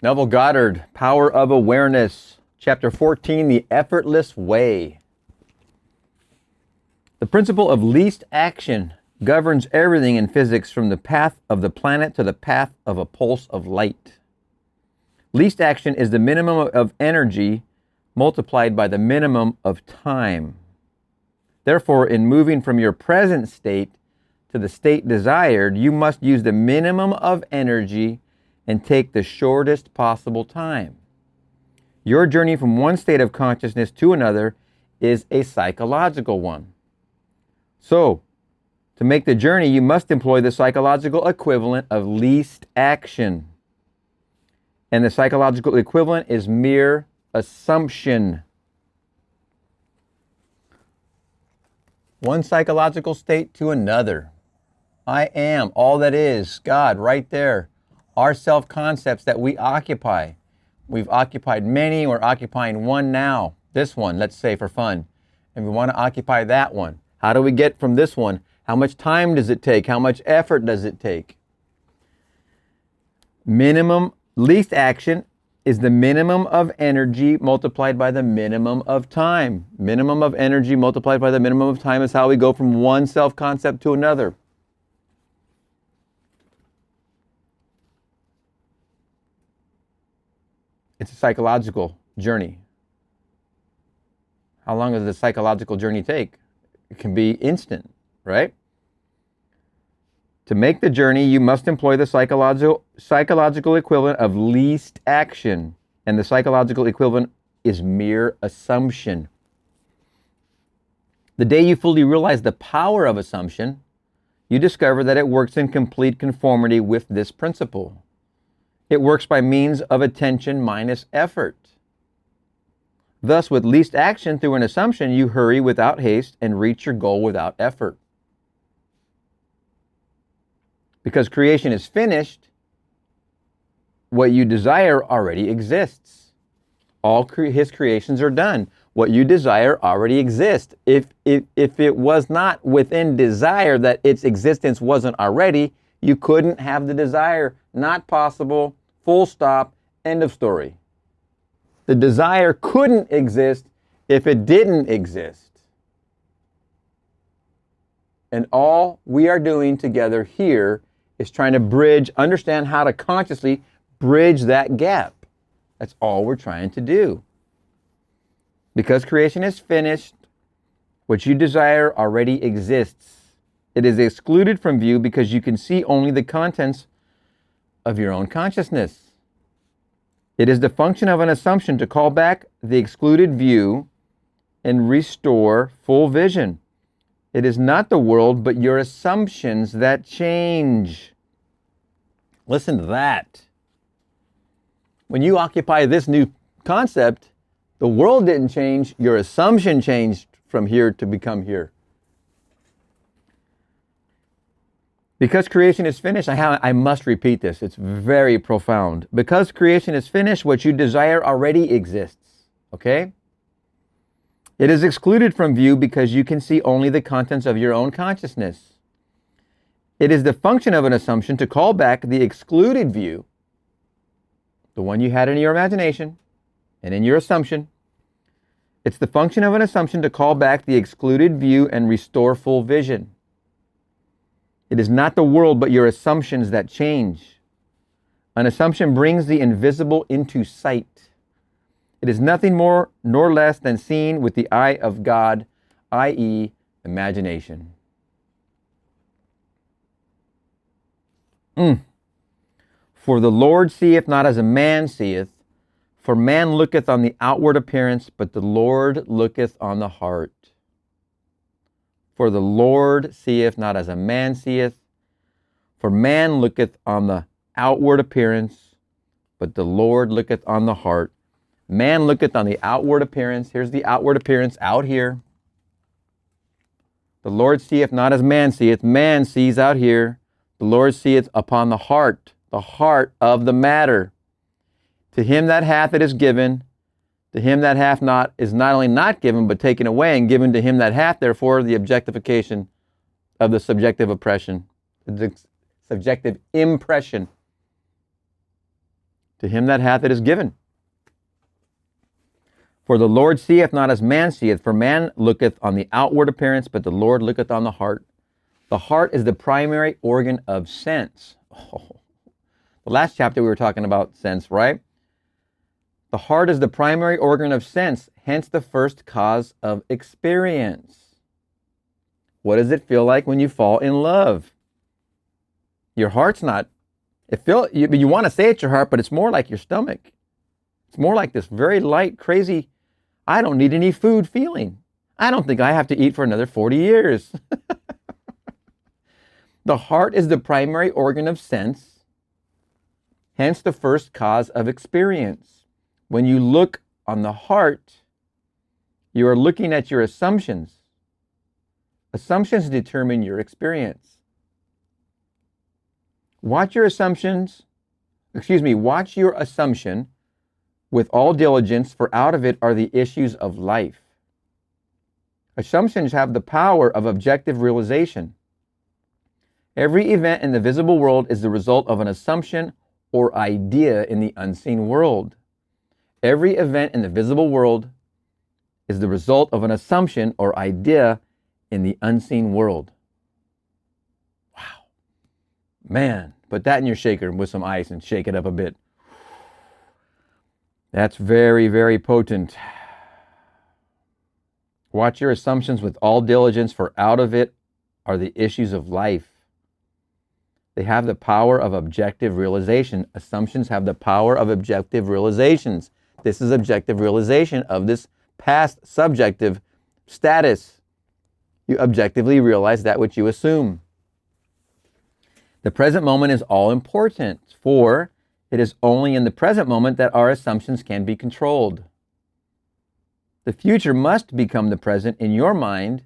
Neville Goddard, Power of Awareness, Chapter 14, The Effortless Way. The principle of least action governs everything in physics, from the path of the planet to the path of a pulse of light. Least action is the minimum of energy multiplied by the minimum of time. Therefore, in moving from your present state to the state desired, you must use the minimum of energy and take the shortest possible time. Your journey from one state of consciousness to another is a psychological one. So, to make the journey, you must employ the psychological equivalent of least action. And the psychological equivalent is mere assumption. One psychological state to another. I am, all that is, God, right there. Our self-concepts that we occupy. We've occupied many, we're occupying one now. This one, let's say for fun. And we want to occupy that one. How do we get from this one? How much time does it take? How much effort does it take? Least action is the minimum of energy multiplied by the minimum of time. Minimum of energy multiplied by the minimum of time is how we go from one self-concept to another. It's a psychological journey. How long does the psychological journey take? It can be instant, right? To make the journey, you must employ the psychological equivalent of least action, and the psychological equivalent is mere assumption. The day you fully realize the power of assumption, you discover that it works in complete conformity with this principle. It works by means of attention minus effort. Thus, with least action through an assumption, you hurry without haste and reach your goal without effort. Because creation is finished, what you desire already exists. All his creations are done. What you desire already exists. If it was not within desire that its existence wasn't already, you couldn't have the desire. Not possible. Full stop. End of story. The desire couldn't exist if it didn't exist. And all we are doing together here is trying to understand how to consciously bridge that gap. That's all we're trying to do. Because creation is finished, what you desire already exists. It is excluded from view because you can see only the contents of your own consciousness. It is the function of an assumption to call back the excluded view and restore full vision. It is not the world, but your assumptions that change. Listen to that. When you occupy this new concept, the world didn't change, your assumption changed from here to become here. Because creation is finished, I must repeat this, it's very profound. Because creation is finished, what you desire already exists, okay? It is excluded from view because you can see only the contents of your own consciousness. It is the function of an assumption to call back the excluded view, the one you had in your imagination and in your assumption. It's the function of an assumption to call back the excluded view and restore full vision. It is not the world, but your assumptions that change. An assumption brings the invisible into sight. It is nothing more nor less than seen with the eye of God, i.e., imagination. For the Lord seeth not as a man seeth, for man looketh on the outward appearance, but the Lord looketh on the heart. For the Lord seeth not as a man seeth, for man looketh on the outward appearance, but the Lord looketh on the heart. Man looketh on the outward appearance. Here's the outward appearance out here. The Lord seeth not as man seeth. Man sees out here. The Lord seeth upon the heart of the matter. To him that hath it is given. To him that hath not is not only not given, but taken away, and given to him that hath, therefore, the objectification of the subjective oppression, the subjective impression. To him that hath it is given. For the Lord seeth not as man seeth, for man looketh on the outward appearance, but the Lord looketh on the heart. The heart is the primary organ of sense. Oh. The last chapter we were talking about sense, right? The heart is the primary organ of sense, hence the first cause of experience. What does it feel like when you fall in love? Your heart's not, you want to say it's your heart, but it's more like your stomach. It's more like this very light, crazy, I don't need any food feeling. I don't think I have to eat for another 40 years. The heart is the primary organ of sense, hence the first cause of experience. When you look on the heart, you are looking at your assumptions. Assumptions determine your experience. Watch your assumption with all diligence, for out of it are the issues of life. Assumptions have the power of objective realization. Every event in the visible world is the result of an assumption or idea in the unseen world. Every event in the visible world is the result of an assumption or idea in the unseen world. Wow. Man, put that in your shaker with some ice and shake it up a bit. That's very, very potent. Watch your assumptions with all diligence, for out of it are the issues of life. They have the power of objective realization. Assumptions have the power of objective realizations. This is objective realization of this past subjective status. You objectively realize that which you assume. The present moment is all important, for it is only in the present moment that our assumptions can be controlled. The future must become the present in your mind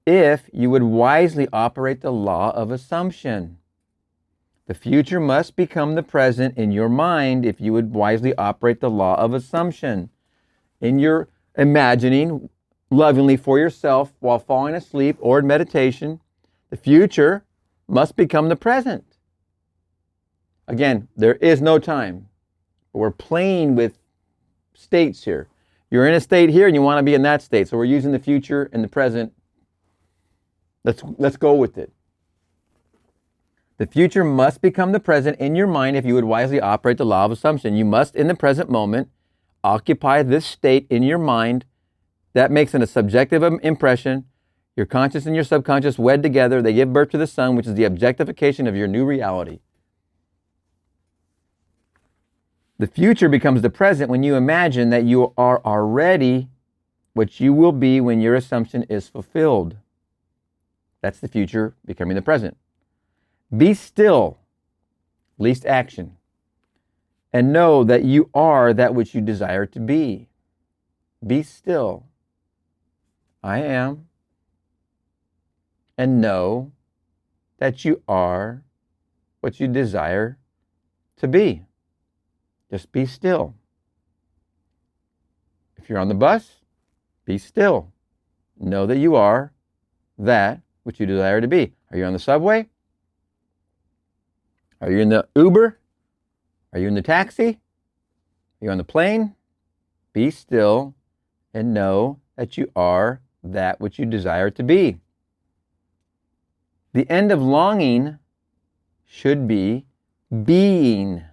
if you would wisely operate the law of assumption. The future must become the present in your mind if you would wisely operate the law of assumption. In your imagining lovingly for yourself while falling asleep or in meditation, the future must become the present. Again, there is no time. We're playing with states here. You're in a state here and you want to be in that state. So we're using the future and the present. Let's go with it. The future must become the present in your mind if you would wisely operate the law of assumption. You must, in the present moment, occupy this state in your mind. That makes it a subjective impression. Your conscious and your subconscious wed together. They give birth to the sun, which is the objectification of your new reality. The future becomes the present when you imagine that you are already what you will be when your assumption is fulfilled. That's the future becoming the present. Be still, least action, and know that you are that which you desire to be. Be still. I am. And know that you are what you desire to be. Just be still. If you're on the bus, be still. Know that you are that which you desire to be. Are you on the subway? Are you in the Uber? Are you in the taxi? Are you on the plane? Be still and know that you are that which you desire to be. The end of longing should be being.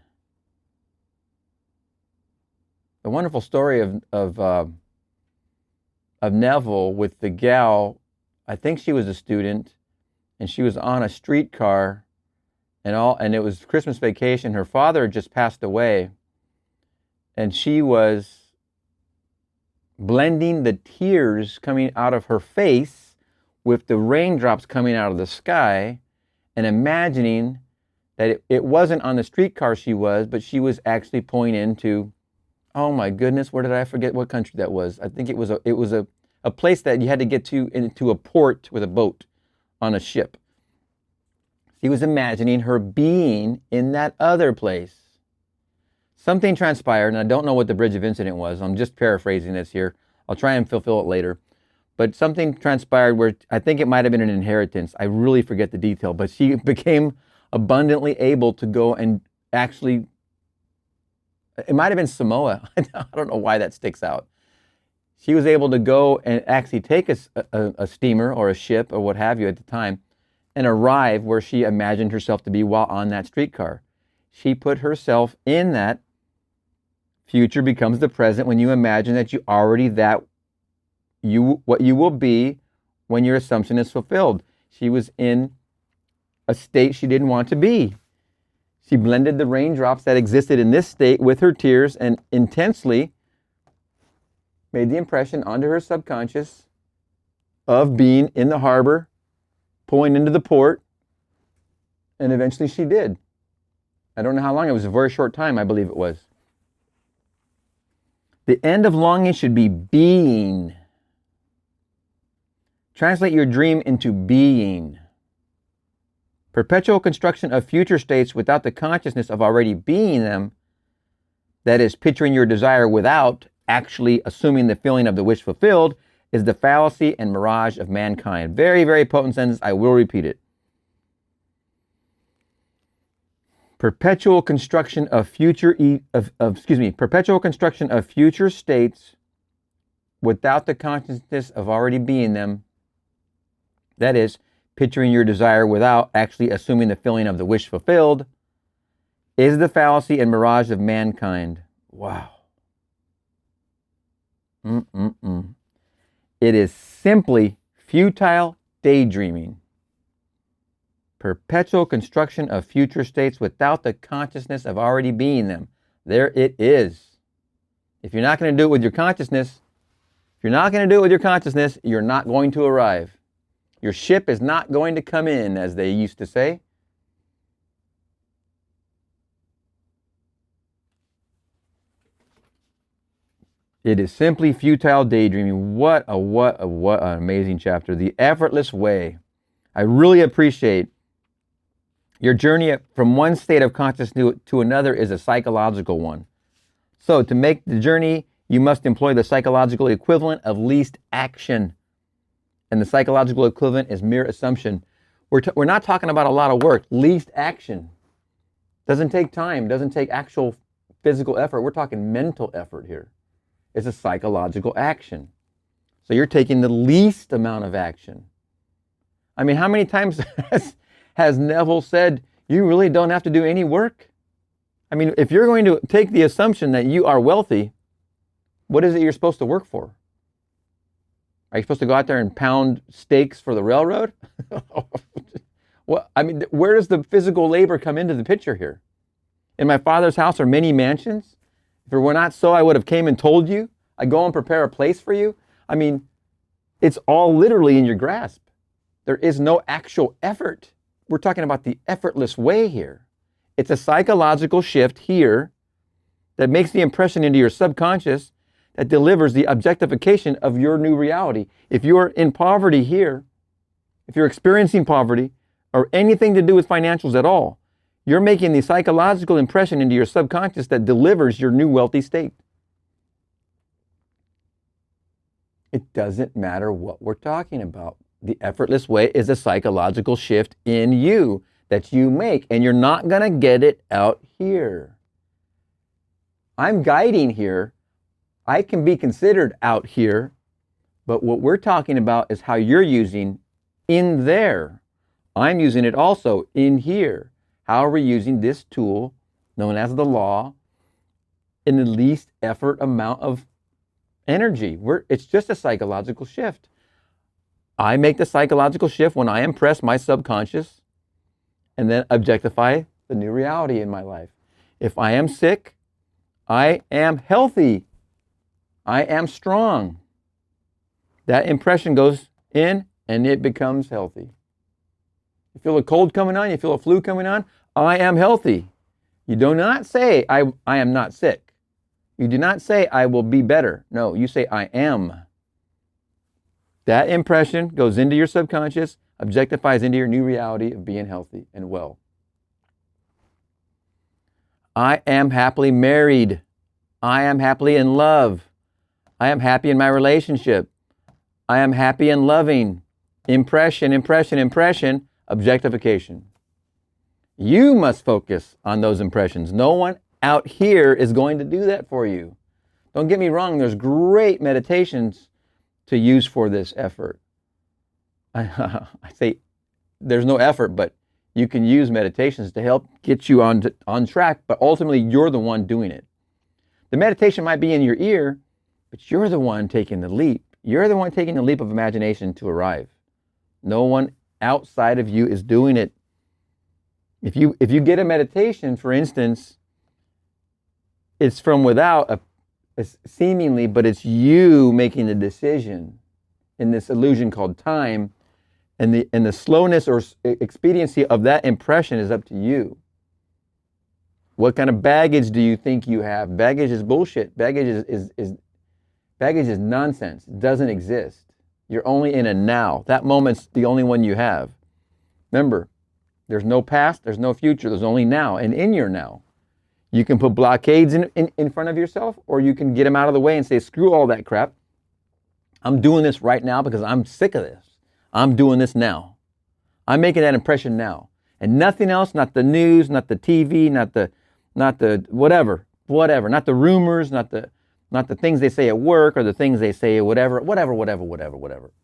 The wonderful story of Neville with the gal, I think she was a student, and she was on a streetcar, and it was Christmas vacation. Her father had just passed away, and she was blending the tears coming out of her face with the raindrops coming out of the sky, and imagining that it wasn't on the streetcar she was, but she was actually pulling into, oh my goodness, where did I forget what country that was? I think it was a place that you had to get to into a port with a boat on a ship. She was imagining her being in that other place. Something transpired, and I don't know what the bridge of incident was. I'm just paraphrasing this here. I'll try and fulfill it later. But something transpired where I think it might have been an inheritance. I really forget the detail, but she became abundantly able to go and actually It might have been Samoa. I don't know why that sticks out. She was able to go and actually take a steamer or a ship or what have you at the time and arrive where she imagined herself to be while on that streetcar. She put herself in that. Future becomes the present when you imagine that you already what you will be when your assumption is fulfilled. She was in a state she didn't want to be. She blended the raindrops that existed in this state with her tears and intensely made the impression onto her subconscious of being in the harbor, pulling into the port, and eventually she did. I don't know how long. It was a very short time, I believe it was. The end of longing should be being. Translate your dream into being. Perpetual construction of future states without the consciousness of already being them, that is, picturing your desire without actually assuming the feeling of the wish fulfilled, is the fallacy and mirage of mankind. Very, very potent sentence. I will repeat it. Perpetual construction of perpetual construction of future states without the consciousness of already being them, that is, picturing your desire without actually assuming the feeling of the wish fulfilled, is the fallacy and mirage of mankind. Wow. It is simply futile daydreaming. Perpetual construction of future states without the consciousness of already being them. There it is. If you're not going to do it with your consciousness, you're not going to arrive. Your ship is not going to come in, as they used to say. It is simply futile daydreaming. What an amazing chapter. The effortless way. I really appreciate your journey from one state of consciousness to another is a psychological one. So to make the journey, you must employ the psychological equivalent of least action. And the psychological equivalent is mere assumption. We're not talking about a lot of work. Least action. Doesn't take time, doesn't take actual physical effort. We're talking mental effort here. It's a psychological action. So you're taking the least amount of action. I mean, how many times has Neville said, you really don't have to do any work? I mean, if you're going to take the assumption that you are wealthy, what is it you're supposed to work for? Are you supposed to go out there and pound stakes for the railroad? Well, I mean, where does the physical labor come into the picture here? In my Father's house are many mansions. If it were not so, I would have came and told you. I go and prepare a place for you. I mean, it's all literally in your grasp. There is no actual effort. We're talking about the effortless way here. It's a psychological shift here that makes the impression into your subconscious that delivers the objectification of your new reality. If you're in poverty here, if you're experiencing poverty or anything to do with financials at all, you're making the psychological impression into your subconscious that delivers your new wealthy state. It doesn't matter what we're talking about. The effortless way is a psychological shift in you that you make, and you're not going to get it out here. I'm guiding here. I can be considered out here, but what we're talking about is how you're using in there. I'm using it also in here. How are we using this tool, known as the law, in the least effort amount of energy? It's just a psychological shift. I make the psychological shift when I impress my subconscious and then objectify the new reality in my life. If I am sick, I am healthy. I am strong. That impression goes in and it becomes healthy. You feel a cold coming on, you feel a flu coming on, I am healthy. You do not say, I am not sick. You do not say, I will be better. No, you say, I am. That impression goes into your subconscious, objectifies into your new reality of being healthy and well. I am happily married. I am happily in love. I am happy in my relationship. I am happy and loving. Impression, impression, impression, objectification. You must focus on those impressions. No one out here is going to do that for you. Don't get me wrong, there's great meditations to use for this effort. I say there's no effort, but you can use meditations to help get you on track, but ultimately you're the one doing it. The meditation might be in your ear, but you're the one taking the leap. You're the one taking the leap of imagination to arrive. No one outside of you is doing it. If you get a meditation, for instance, it's from without, seemingly, but it's you making the decision in this illusion called time, and the slowness or expediency of that impression is up to you. What kind of baggage do you think you have? Baggage is bullshit. Baggage is nonsense. It doesn't exist. You're only in a now. That moment's the only one you have. Remember, there's no past, there's no future, there's only now. And in your now, you can put blockades in front of yourself, or you can get them out of the way and say, screw all that crap. I'm doing this right now because I'm sick of this. I'm doing this now. I'm making that impression now. And nothing else, not the news, not the TV, not the whatever, not the rumors, not the things they say at work or the things they say whatever.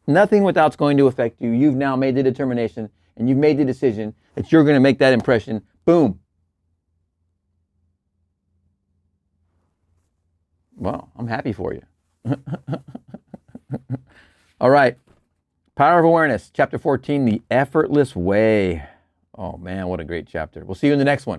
Nothing without's going to affect you. You've now made the determination and you've made the decision that you're going to make that impression. Boom. Well, I'm happy for you. All right. Power of Awareness, Chapter 14, The Effortless Way. Oh man, what a great chapter. We'll see you in the next one.